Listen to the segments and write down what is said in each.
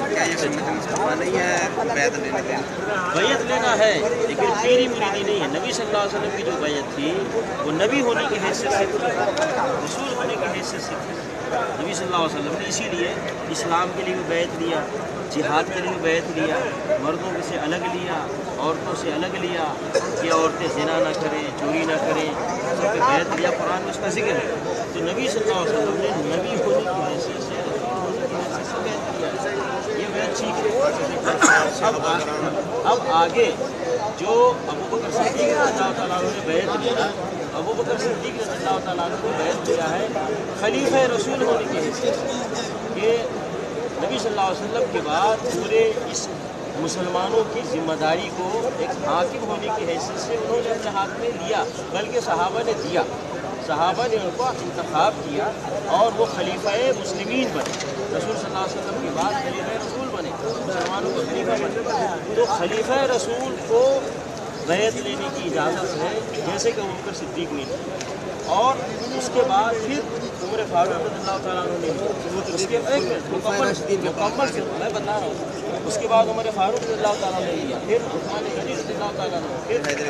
کیا یہ سنت مصطفیٰ نہیں ہے بیعت لینا ہے؟ بیعت لینا ہے لیکن پیری مریدی نہیں ہے۔ نبی صلی اللہ علیہ وسلم کی جو بیعت تھی وہ نبی ہونے کی حیثیت سے تھی، رسول ہونے کی حیثیت سے تھی۔ نبی صلی اللہ علیہ وسلم نے اسی لیے اسلام کے لیے بھی بیعت لیا، جہاد کے لیے بھی بیعت لیا، مردوں سے الگ لیا، عورتوں سے الگ لیا کہ عورتیں زنا نہ کریں، چوری نہ کریں، سب پہ بیعت لیا۔ قرآن میں اس کا ذکر ہے۔ تو نبی صلی اللہ علیہ وسلم نے نبی ہونے کی حیثیت سے، رسول ہونے کی حیثیت سے بیعت لیا۔ یہ بیعت ٹھیک ہے۔ اب آگے جو ابوبکر صدیق رضی اللہ تعالیٰ عنہ نے بیعت لیا، ابوبکر صدیق رضی اللہ تعالیٰ عنہ نے بیعت لیا ہے خلیفہ رسول ہونے کی حیثیت سے، کہ نبی صلی اللہ علیہ وسلم کے بعد پورے اس مسلمانوں کی ذمہ داری کو ایک حاکم ہونے کی حیثیت سے انہوں نے اپنے ہاتھ میں لیا، بلکہ صحابہ نے دیا، صحابہ نے ان کو انتخاب کیا اور وہ خلیفہ مسلمین بنے۔ رسول صلی اللہ علیہ وسلم کے بعد خلیفہ رسول بنے، مسلمانوں کو خلیفہ بنے۔ تو خلیفہ رسول کو بیعت لینے کی اجازت ہے، جیسے کہ ابوبکر صدیق نے، اور اس کے بعد پھر عمر فاروق رضی اللہ تعالیٰ عنہ نے، اس کے مکمل میں بتا رہا ہوں، اس کے بعد عمر فاروق رضی اللہ تعالیٰ نے لیا، پھر عثمان غنی رضی اللہ تعالیٰ عنہ، پھر علی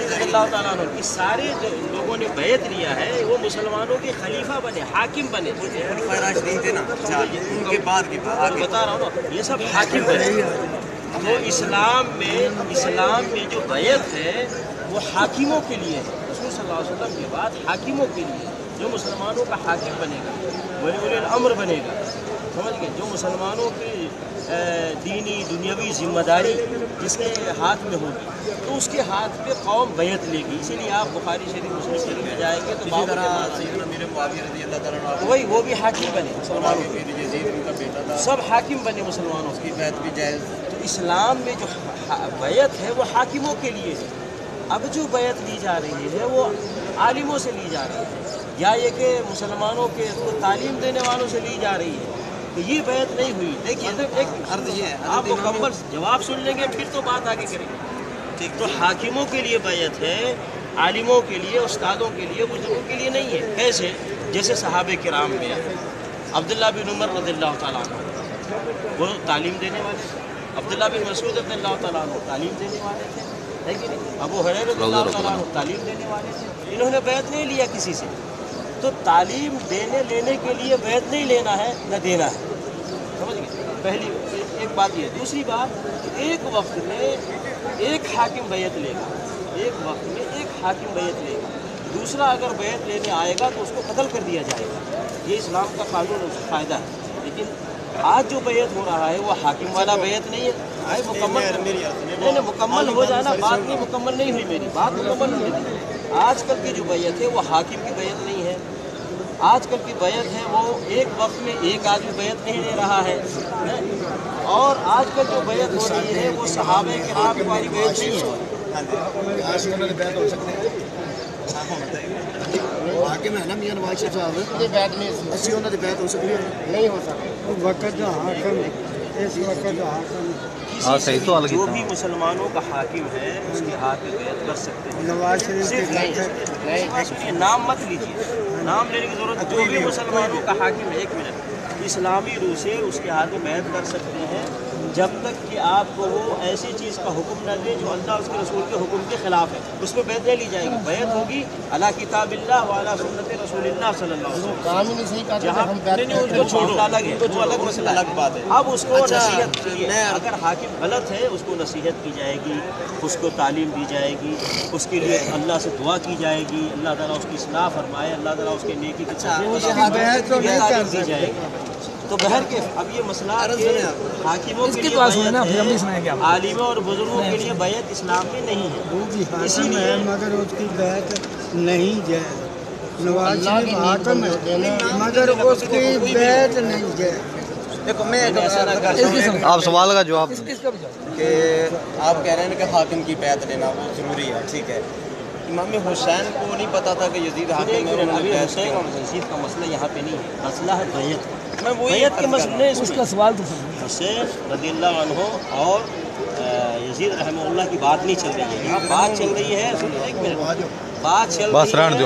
رضی اللہ تعالیٰ عنہ، اس سارے جو لوگوں نے بیعت لیا ہے وہ مسلمانوں کے خلیفہ بنے، حاکم بنے۔ خلفائے راشدین تھے نا، ان کے بعد بتا رہا ہوں نا، یہ سب حاکم بنے۔ تو اسلام میں جو بیعت ہے وہ حاکموں کے لیے ہے، رسول صلی اللہ علیہ وسلم کے بعد حاکموں کے لیے، جو مسلمانوں کا حاکم بنے گا، ولی الامر بنے گا، سمجھ گئے، جو مسلمانوں کی دینی دنیاوی ذمہ داری جس کے ہاتھ میں ہوگی تو اس کے ہاتھ پہ قوم بیعت لے گی۔ اسی لیے آپ بخاری شریف مسلم شریف میں جائیں گے تو وہی وہ بھی حاکم بنے، مسلمانوں کے سب حاکم بنے، مسلمانوں کی بیعت بھی جائز۔ تو اسلام میں جو بیعت ہے وہ حاکموں کے لیے ہے۔ اب جو بیعت لی جا رہی ہے وہ عالموں سے لی جا رہی ہے، یا یہ کہ مسلمانوں کے تعلیم دینے والوں سے لی جا رہی ہے، تو یہ بیعت نہیں ہوئی۔ دیکھیے ایک عرض یہ ہے، آپ مکمل جواب سن لیں گے پھر تو بات آگے کریں گے۔ ٹھیک، تو حاکموں کے لیے بیعت ہے، عالموں کے لیے، استادوں کے لیے، بزرگوں کے لیے نہیں ہے۔ کیسے؟ جیسے صحابہ کرام میں عبداللہ بن عمر رضی اللہ تعالیٰ عنہ وہ تعلیم دینے والے تھے، عبداللہ بن مسعود رضی اللہ تعالیٰ عنہ تعلیم دینے والے تھے، ہے کہ نہیں؟ ابو ہریرہ رضی اللہ تعالیٰ عنہ تعلیم دینے والے تھے، انہوں نے بیعت نہیں لیا کسی سے۔ تو تعلیم لینے کے لیے بیعت نہیں لینا ہے نہ دینا ہے، سمجھ گئے؟ پہلی ایک بات یہ ہے۔ دوسری بات، ایک وقت میں ایک حاکم بیعت لے گا، ایک وقت میں ایک حاکم بیعت لے گا، دوسرا اگر بیعت لینے آئے گا تو اس کو قتل کر دیا جائے گا۔ یہ اسلام کا قانون اس کا فائدہ ہے۔ لیکن آج جو بیعت ہو رہا ہے وہ حاکم والا بیعت نہیں ہے، نہیں مکمل ہو جانا، بات نہیں مکمل نہیں ہوئی، میری بات مکمل نہیں ہوئی۔ آج کل کی جو بیعت ہے وہ حاکم کی بیعت نہیں ہے، آج کل کی بیعت ہے وہ ایک وقت میں ایک آدمی بیعت نہیں لے رہا ہے، اور آج کل جو بیعت ہو رہی ہے وہ صحابہ کرام والی بیعت نہیں ہے۔ حاکم ہے نا میاں نواز شریف صاحب، اسی انہوں نے بیعت ہو سکتی ہے؟ نہیں ہو سکتی۔ وقت جو حاکم، اس وقت جو حاکم جو بھی مسلمانوں کا حاکم ہے اس کے ہاتھ میں بیعت کر سکتے ہیں۔ نواز شریف صرف نہیں، نام مت لیجیے، نام لینے کی ضرورت۔ جو بھی مسلمانوں کا حاکم ہے، ایک منٹ، اسلامی روح سے اس کے ہاتھ میں بیعت کر سکتے ہیں جب تک کہ آپ کو وہ ایسی چیز کا حکم نہ دے جو اللہ اس کے رسول کے حکم کے خلاف ہے، اس پہ بیعت لے لی جائے گی۔ بیعت ہوگی علی کتاب اللہ و علی سنت رسول اللہ صلی اللہ علیہ وسلم۔ جہاں ان کو چھوڑو، الگ ہے، وہ الگ مسئلہ، الگ بات ہے۔ اب اس کو نصیحت کی، اگر حاکم غلط ہے اس کو نصیحت کی جائے گی، اس کو تعلیم دی جائے گی، اس کے لیے اللہ سے دعا کی جائے گی، اللہ تعالیٰ اس کی اصلاح فرمائے، اللہ تعالیٰ اس کے نیکی کی تعلیم دی جائے گی۔ تو بہر کے اب یہ مسئلہ حاکموں کے لیے عالموں اور بزرگوں کے لیے بیعت اسلام میں نہیں ہے، اسی لیے مگر اس کی بیعت نہیں جائز۔ نواز شریف حاکم ہے مگر اس کی بیعت نہیں جائز۔ دیکھو میں آپ سوال کا جواب کہ آپ کہہ رہے ہیں کہ حاکم کی بیعت لینا وہ ضروری ہے، ٹھیک ہے۔ امام حسین کو نہیں پتا تھا کہ یزید حاکم ہے، ابھی حسین اور یزید کا مسئلہ یہاں پہ نہیں ہے، مسئلہ ہے بیعت۔ بیعت کے مسئلے اس کا سوال تو حسین رضی اللہ عنہ اور یزید رحمہ اللہ کی بات نہیں چل رہی ہے، یہاں بات چل رہی ہے، ایک منٹ، بات چل رہی ہے